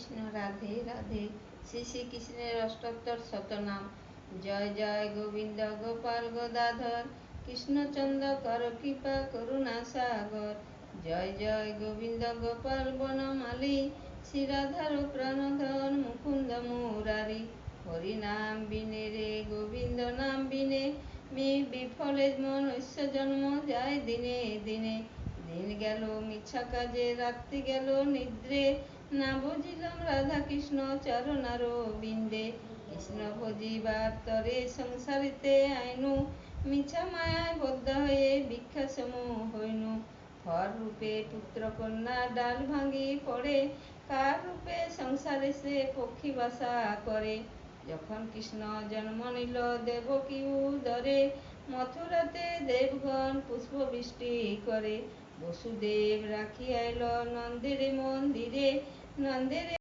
কৃষ্ণ রাধে রাধে। শ্রী শ্রীকৃষ্ণের অষ্টোত্তর শতনাম। জয় জয় গোবিন্দ গোপাল গদাধর, কৃষ্ণচন্দ্র কর কৃপা করুণা সাগর। জয় জয় গোবিন্দ গোপাল বনমালী, শ্রী রাধার প্রাণধন মুকুন্দ মুরারি। হরি নাম বিনে রে গোবিন্দ নাম বিনে, মেয়ে বিফলে মনুষ্য জন্ম যায় দিনে দিনে। দিন গেল মিছা কাজে, রাত্রি গেল নিদ্রে, না বুঝিলাম রাধা কৃষ্ণ চরণার বিন্দে। কৃষ্ণ ভজিবার তরে সংসারিতে আইনু, মিছা মায়ায় বদ্ধ হয়ে ভিক্ষাসম হইনু। ফল রূপে পুত্র কন্যা ডাল ভাঙি পড়ে, কার রূপে সংসারে সে পক্ষী বাসা করে। যখন কৃষ্ণ জন্ম নিল দেবকী উদরে, মথুরাতে দেবগণ পুষ্প বৃষ্টি করে। বসুদেব রাখিয়া এল নন্দের মন্দিরে, নন্দের